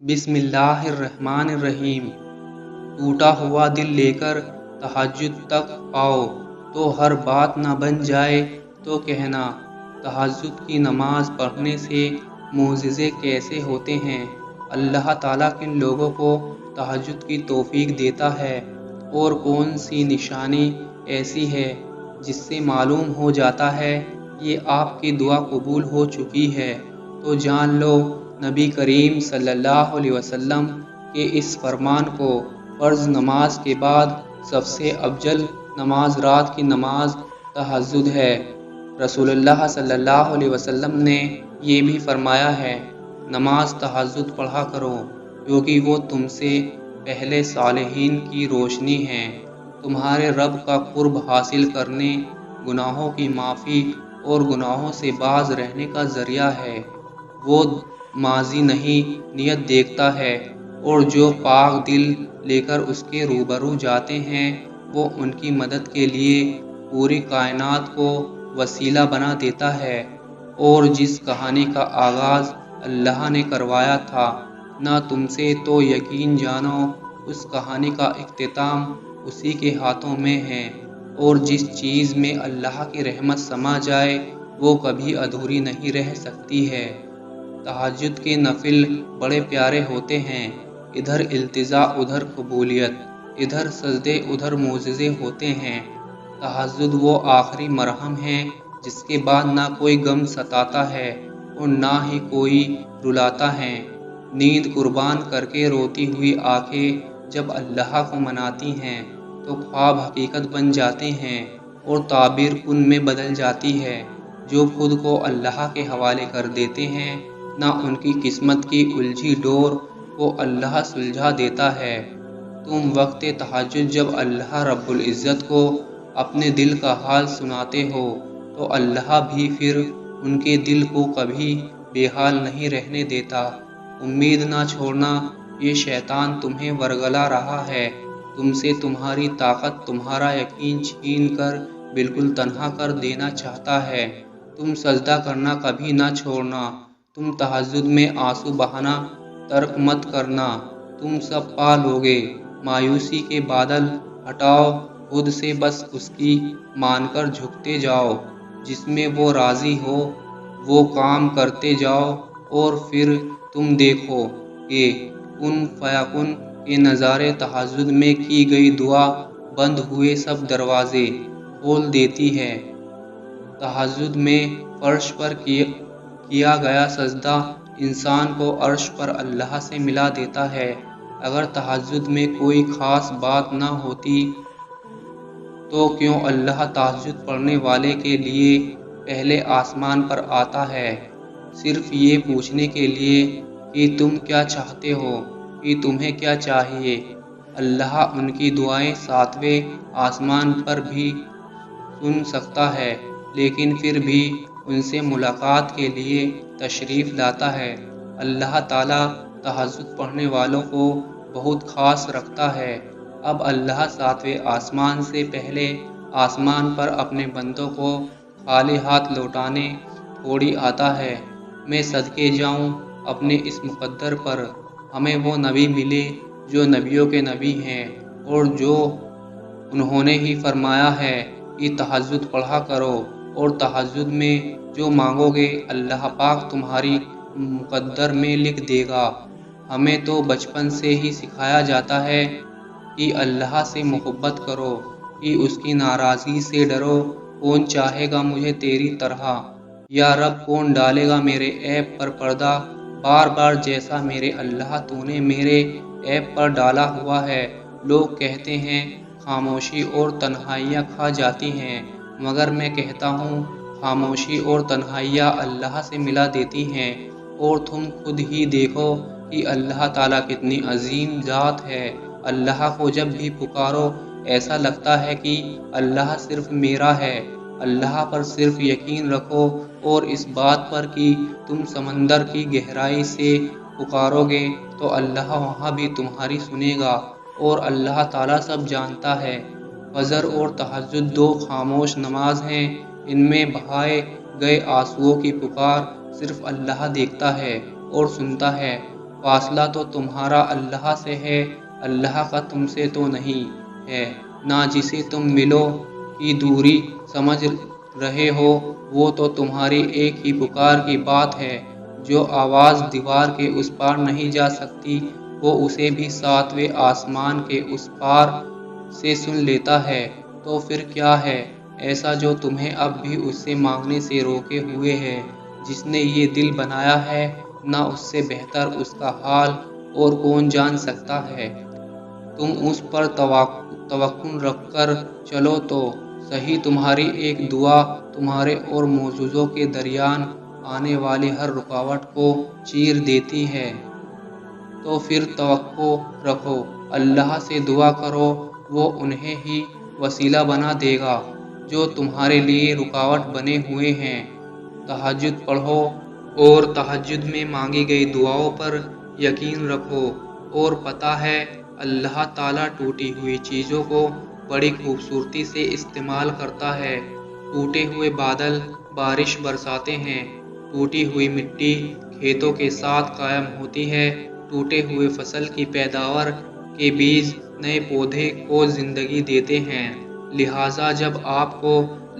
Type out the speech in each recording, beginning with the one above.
बिस्मिल्लाहिर्रहमानिर्रहीम। टूटा हुआ दिल लेकर तहज्जुद तक आओ, तो हर बात न बन जाए तो कहना। तहज्जुद की नमाज पढ़ने से मोज़िज़े कैसे होते हैं। अल्लाह ताला किन लोगों को तहज्जुद की तौफीक देता है और कौन सी निशानी ऐसी है जिससे मालूम हो जाता है ये आपकी दुआ कबूल हो चुकी है। तो जान लो, नबी करीम सल्लल्लाहु अलैहि वसल्लम के इस फरमान को फ़र्ज़ नमाज के बाद सबसे अफजल नमाज रात की नमाज तहज्जुद है। रसूलुल्लाह सल्लल्लाहु अलैहि वसल्लम ने ये भी फरमाया है, नमाज तहज्जुद पढ़ा करो क्योंकि वो तुमसे पहले सालिहीन की रोशनी है, तुम्हारे रब का कुर्ब हासिल करने, गुनाहों की माफ़ी और गुनाहों से बाज रहने का ज़रिया है। वो माजी नहीं नियत देखता है और जो पाक दिल लेकर उसके रूबरू जाते हैं वो उनकी मदद के लिए पूरी कायनात को वसीला बना देता है। और जिस कहानी का आगाज़ अल्लाह ने करवाया था ना तुमसे, तो यकीन जानो उस कहानी का इख्तिताम उसी के हाथों में है। और जिस चीज़ में अल्लाह की रहमत समा जाए वो कभी अधूरी नहीं रह सकती है। तहज्जुद के नफिल बड़े प्यारे होते हैं, इधर इल्तिजा उधर कबूलियत, इधर सजदे उधर मोज़िज़े होते हैं। तहज्जुद वो आखिरी मरहम है जिसके बाद ना कोई गम सताता है और ना ही कोई रुलाता है। नींद कुर्बान करके रोती हुई आंखें जब अल्लाह को मनाती हैं तो ख्वाब हकीकत बन जाते हैं और ताबीर कुन में बदल जाती है। जो खुद को अल्लाह के हवाले कर देते हैं ना उनकी किस्मत की उलझी डोर को अल्लाह सुलझा देता है। तुम वक्त तहज्जुद जब अल्लाह रब्बुल इज़्ज़त को अपने दिल का हाल सुनाते हो तो अल्लाह भी फिर उनके दिल को कभी बेहाल नहीं रहने देता। उम्मीद ना छोड़ना, ये शैतान तुम्हें वरगला रहा है, तुमसे तुम्हारी ताकत तुम्हारा यकीन छीन कर बिल्कुल तन्हा कर देना चाहता है। तुम सजदा करना कभी ना छोड़ना, तुम तहज्जुद में आंसू बहाना तर्क मत करना, तुम सब पा लोगे। मायूसी के बादल हटाओ खुद से, बस उसकी मानकर झुकते जाओ, जिसमें वो राज़ी हो वो काम करते जाओ। और फिर तुम देखो ये कुन फयाकुन के नज़ारे तहज्जुद में की गई दुआ बंद हुए सब दरवाज़े खोल देती है। तहज्जुद में फर्श पर किया गया सजदा इंसान को अर्श पर अल्लाह से मिला देता है। अगर तहज्जुद में कोई ख़ास बात ना होती तो क्यों अल्लाह तहज्जुद पढ़ने वाले के लिए पहले आसमान पर आता है, सिर्फ ये पूछने के लिए कि तुम क्या चाहते हो, कि तुम्हें क्या चाहिए। अल्लाह उनकी दुआएं सातवें आसमान पर भी सुन सकता है, लेकिन फिर भी उनसे मुलाकात के लिए तशरीफ़ लाता है। अल्लाह ताला तहज्जुद पढ़ने वालों को बहुत ख़ास रखता है। अब अल्लाह सातवें आसमान से पहले आसमान पर अपने बंदों को खाली हाथ लौटाने थोड़ी आता है। मैं सदके जाऊं अपने इस मुक़द्दर पर, हमें वो नबी मिले जो नबियों के नबी हैं और जो उन्होंने ही फरमाया है कि तहज्जुद पढ़ा करो, और तहज्जुद में जो मांगोगे अल्लाह पाक तुम्हारी मुक़द्दर में लिख देगा। हमें तो बचपन से ही सिखाया जाता है कि अल्लाह से मोहब्बत करो, कि उसकी नाराज़गी से डरो। कौन चाहेगा मुझे तेरी तरह, या रब कौन डालेगा मेरे ऐब पर पर्दा। बार बार जैसा मेरे अल्लाह तूने मेरे ऐब पर डाला हुआ है। लोग कहते हैं खामोशी और तन्हाइयाँ खा जाती हैं, मगर मैं कहता हूँ खामोशी और तन्हाइयाँ अल्लाह से मिला देती हैं। और तुम खुद ही देखो कि अल्लाह ताला कितनी अजीम ज़ात है। अल्लाह को जब भी पुकारो ऐसा लगता है कि अल्लाह सिर्फ मेरा है। अल्लाह पर सिर्फ यकीन रखो और इस बात पर कि तुम समंदर की गहराई से पुकारोगे तो अल्लाह वहाँ भी तुम्हारी सुनेगा। और अल्लाह ताला सब जानता है। फजर और तहज्जुद दो खामोश नमाज हैं, इनमें बहाए गए आंसुओं की पुकार सिर्फ अल्लाह देखता है और सुनता है। فاصلہ تو تمہارا اللہ سے ہے، اللہ کا تم سے تو نہیں ہے۔ نہ جسے تم ملو کی دوری سمجھ رہے ہو وہ تو تمہاری ایک ہی پکار کی بات ہے۔ جو آواز دیوار کے اس پار نہیں جا سکتی وہ اسے بھی ساتویں آسمان کے اس پار سے سن لیتا ہے۔ تو پھر کیا ہے ایسا جو تمہیں اب بھی اس سے مانگنے سے روکے ہوئے ہے؟ جس نے یہ دل بنایا ہے نہ اس سے بہتر اس کا حال اور کون جان سکتا ہے۔ تم اس پر توکل رکھ کر چلو تو صحیح، تمہاری ایک دعا تمہارے اور معجزوں کے درمیان آنے والی ہر رکاوٹ کو چیر دیتی ہے۔ تو پھر توقع رکھو، اللہ سے دعا کرو، وہ انہیں ہی وسیلہ بنا دے گا جو تمہارے لیے رکاوٹ بنے ہوئے ہیں۔ تہجد پڑھو اور تہجد میں مانگی گئی دعاؤں پر یقین رکھو، اور پتہ ہے اللہ تعالیٰ ٹوٹی ہوئی چیزوں کو بڑی خوبصورتی سے استعمال کرتا ہے۔ ٹوٹے ہوئے بادل بارش برساتے ہیں، ٹوٹی ہوئی مٹی کھیتوں کے ساتھ قائم ہوتی ہے، ٹوٹے ہوئے فصل کی پیداوار کے بیج نئے پودے کو زندگی دیتے ہیں۔ لہٰذا جب آپ کو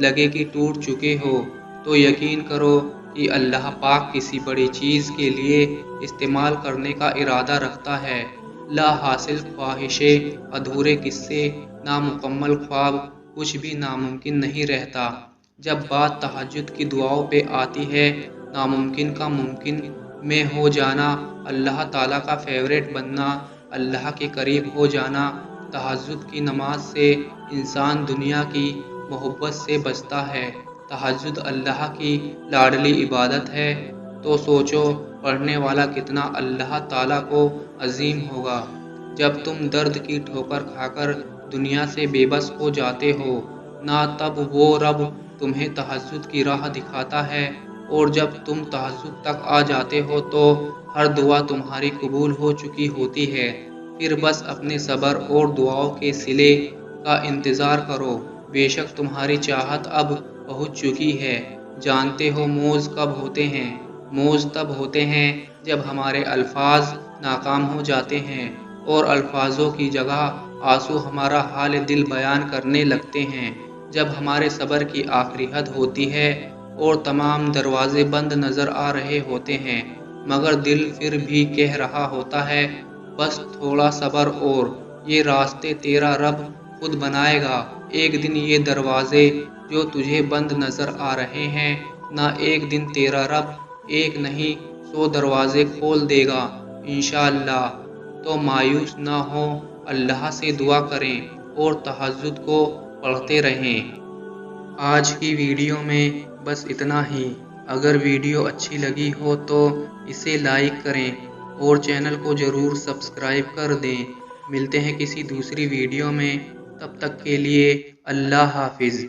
لگے کہ ٹوٹ چکے ہو تو یقین کرو کہ اللہ پاک کسی بڑی چیز کے لیے استعمال کرنے کا ارادہ رکھتا ہے۔ لا حاصل خواہشیں، ادھورے قصے، نامکمل خواب، کچھ بھی ناممکن نہیں رہتا۔ جب بات تہجد کی دعاؤں پہ آتی ہے، ناممکن کا ممکن میں ہو جانا، اللہ تعالیٰ کا فیورٹ بننا، اللہ کے قریب ہو جانا، تہجد کی نماز سے انسان دنیا کی محبت سے بچتا ہے۔ تہجد اللہ کی لاڈلی عبادت ہے، تو سوچو پڑھنے والا کتنا اللہ تعالیٰ کو عظیم ہوگا۔ جب تم درد کی ٹھوکر کھا کر دنیا سے بے بس ہو جاتے ہو نا، تب وہ رب تمہیں تہجد کی راہ دکھاتا ہے، اور جب تم تہجد تک آ جاتے ہو تو ہر دعا تمہاری قبول ہو چکی ہوتی ہے۔ پھر بس اپنے صبر اور دعاؤں کے صلے کا انتظار کرو، بے شک تمہاری چاہت اب پہنچ چکی ہے۔ جانتے ہو موز کب ہوتے ہیں؟ موز تب ہوتے ہیں جب ہمارے الفاظ ناکام ہو جاتے ہیں اور الفاظوں کی جگہ آنسو ہمارا حال دل بیان کرنے لگتے ہیں، جب ہمارے صبر کی آخری حد ہوتی ہے اور تمام دروازے بند نظر آ رہے ہوتے ہیں، مگر دل پھر بھی کہہ رہا ہوتا ہے بس تھوڑا صبر اور یہ راستے تیرا رب خود بنائے گا۔ ایک دن یہ دروازے جو تجھے بند نظر آ رہے ہیں نہ، ایک دن تیرا رب ایک نہیں 100 دروازے کھول دے گا انشاءاللہ۔ تو مایوس نہ ہو، اللہ سے دعا کریں اور تہجد کو پڑھتے رہیں۔ آج کی ویڈیو میں بس اتنا ہی۔ اگر ویڈیو اچھی لگی ہو تو اسے لائک کریں اور چینل کو ضرور سبسکرائب کر دیں۔ ملتے ہیں کسی دوسری ویڈیو میں، تب تک کے لیے اللہ حافظ۔